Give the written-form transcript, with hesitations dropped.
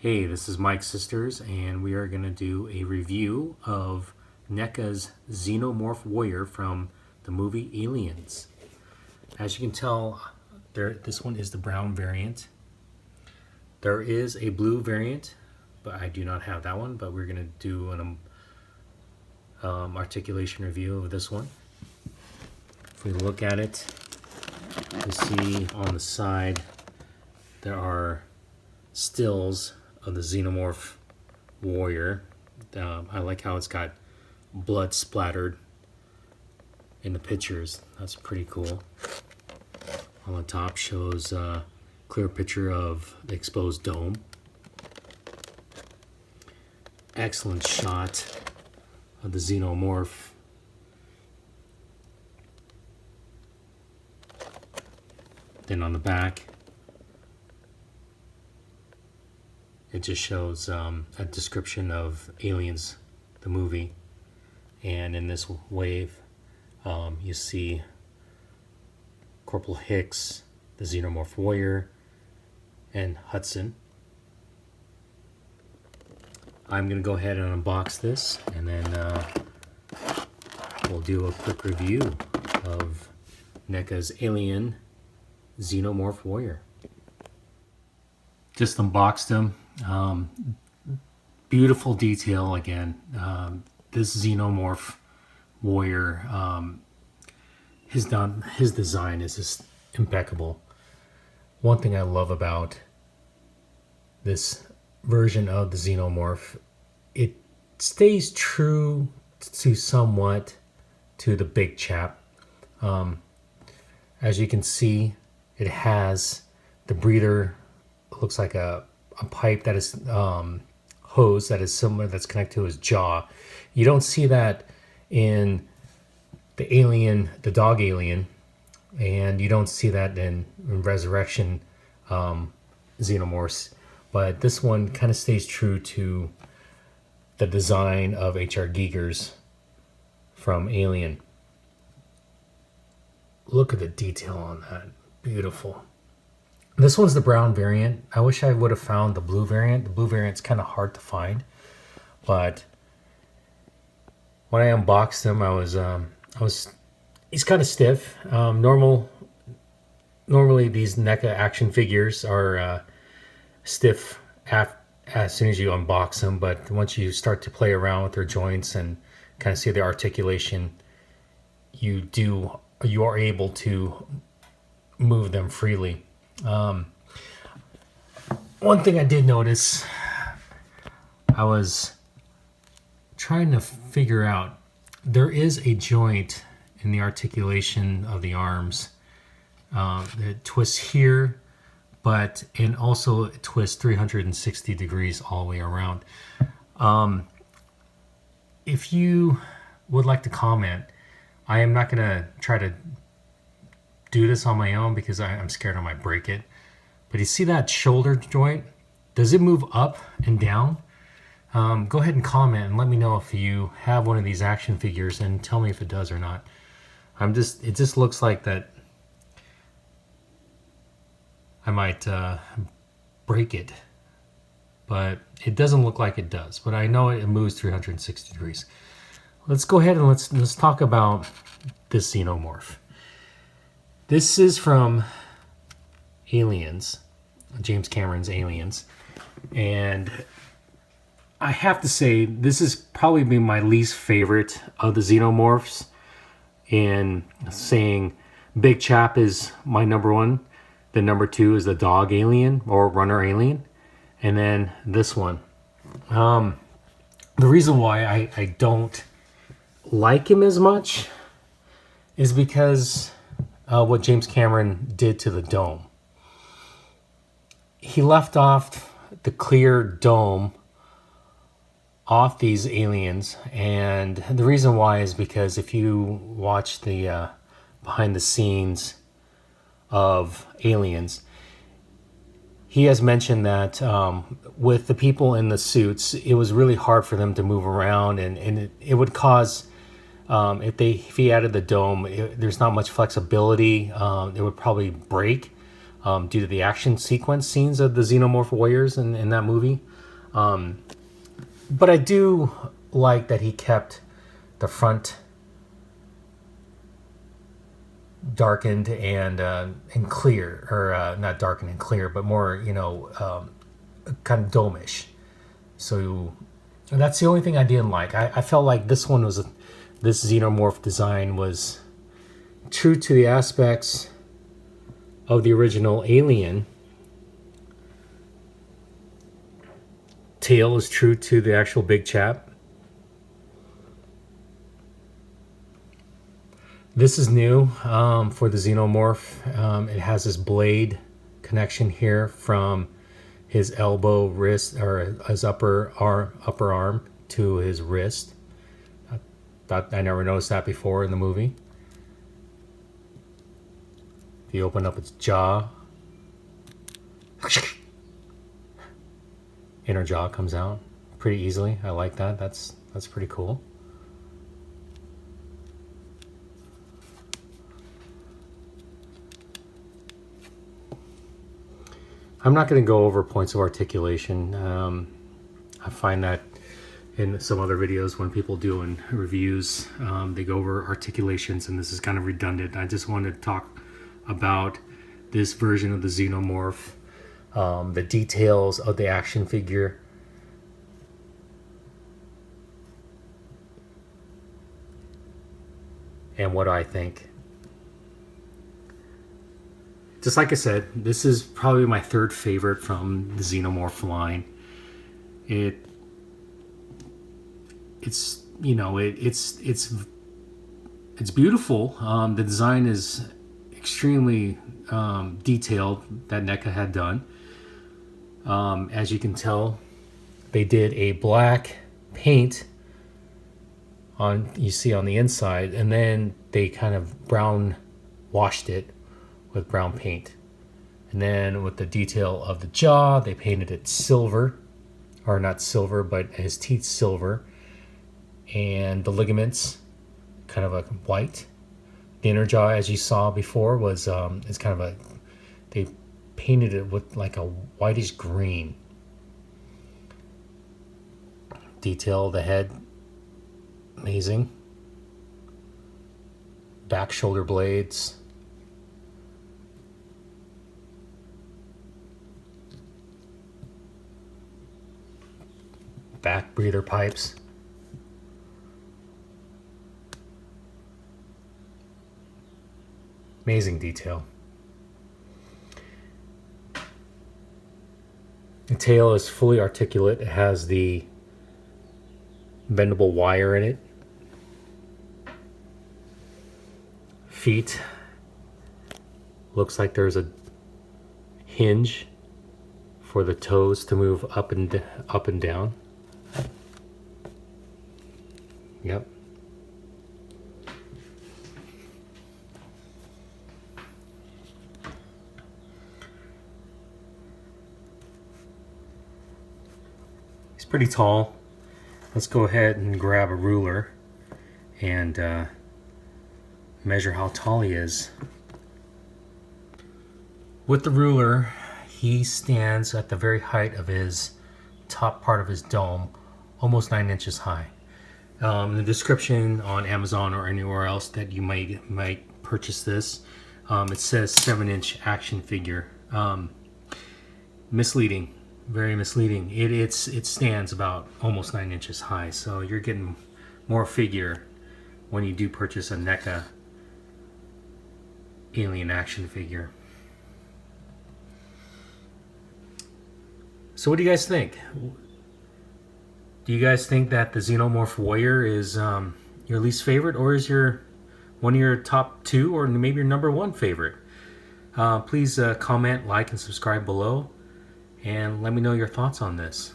Hey, this is Mike's Sisters, and we are going to do a review of Neca's Xenomorph Warrior from the movie Aliens. As you can tell, this one is the brown variant. There is a blue variant, but I do not have that one, but we're going to do an articulation review of this one. If we look at it, you see on the side there are stills of the Xenomorph Warrior. I like how it's got blood splattered in the pictures. That's pretty cool. On the top shows a clear picture of the exposed dome. Excellent shot of the Xenomorph. Then on the back, it just shows a description of Aliens, the movie. And in this wave, you see Corporal Hicks, the Xenomorph Warrior, and Hudson. I'm going to go ahead and unbox this, and then we'll do a quick review of Neca's Alien Xenomorph Warrior. Just unboxed him. Beautiful detail again. This Xenomorph Warrior, his design is just impeccable. One thing I love about this version of the Xenomorph, it stays true to somewhat to the big chap. As you can see, it has the breather. Looks like a pipe that is hose that is similar, that's connected to his jaw. You don't see that in the Alien, the dog Alien, and you don't see that in Resurrection Xenomorphs. But this one kind of stays true to the design of H.R. Giger's from Alien. Look at the detail on that. Beautiful. This one's the brown variant. I wish I would have found the blue variant. The blue variant's kind of hard to find, but when I unboxed him, he's kind of stiff. Normally these NECA action figures are stiff as soon as you unbox them, but once you start to play around with their joints and kind of see the articulation, you are able to move them freely. One thing I did notice, I was trying to figure out, there is a joint in the articulation of the arms that twists here, and also it twists 360 degrees all the way around. If you would like to comment, I am not going to try to do this on my own because I'm scared I might break it. But you see that shoulder joint? Does it move up and down? Go ahead and comment and let me know if you have one of these action figures and tell me if it does or not. It just looks like that I might break it, but it doesn't look like it does. But I know it moves 360 degrees. Let's go ahead and let's talk about this Xenomorph. This is from Aliens, James Cameron's Aliens, and I have to say this is probably been my least favorite of the Xenomorphs, in saying Big Chap is my number one, the number two is the dog Alien or runner Alien, and then this one. The reason why I don't like him as much is because what James Cameron did to the dome. He left off the clear dome off these aliens, and the reason why is because if you watch the behind the scenes of Aliens, he has mentioned that with the people in the suits, it was really hard for them to move around, and it would cause if he added the dome, there's not much flexibility. It would probably break due to the action sequence scenes of the Xenomorph Warriors in that movie. But I do like that he kept the front darkened and clear, or not darkened and clear, but more, kind of domish. So that's the only thing I didn't like. I felt like this Xenomorph design was true to the aspects of the original Alien. Tail is true to the actual big chap. This is new for the Xenomorph. It has this blade connection here from his elbow, wrist, or his upper arm to his wrist. I never noticed that before in the movie. If you open up its jaw, inner jaw comes out pretty easily. I like that. That's pretty cool. I'm not going to go over points of articulation. I find that in some other videos when people doing reviews, they go over articulations, and this is kind of redundant. I just wanted to talk about this version of the Xenomorph, the details of the action figure. And what I think. Just like I said, this is probably my third favorite from the Xenomorph line. It's beautiful. The design is extremely detailed that Neca had done. As you can tell, they did a black paint you see on the inside, and then they kind of brown washed it with brown paint. And then with the detail of the jaw, they painted it silver, or not silver, but his teeth silver, and the ligaments kind of a white. The inner jaw, as you saw before, is kind of they painted it with like a whitish green. Detail of the head, amazing. Back shoulder blades. Back breather pipes. Amazing detail. The tail is fully articulate. It has the bendable wire in it. Feet. Looks like there's a hinge for the toes to move up and down. Yep. He's pretty tall. Let's go ahead and grab a ruler and measure how tall he is. With the ruler, he stands at the very height of his top part of his dome, almost 9 inches high. In the description on Amazon or anywhere else that you might purchase this, it says 7-inch action figure. Misleading, very misleading. It stands about almost 9 inches high, so you're getting more figure when you do purchase a Neca Alien action figure. So what do you guys think? Do you guys think that the Xenomorph Warrior is your least favorite, or is one of your top 2, or maybe your number 1 favorite? Please comment, like, and subscribe below, and let me know your thoughts on this.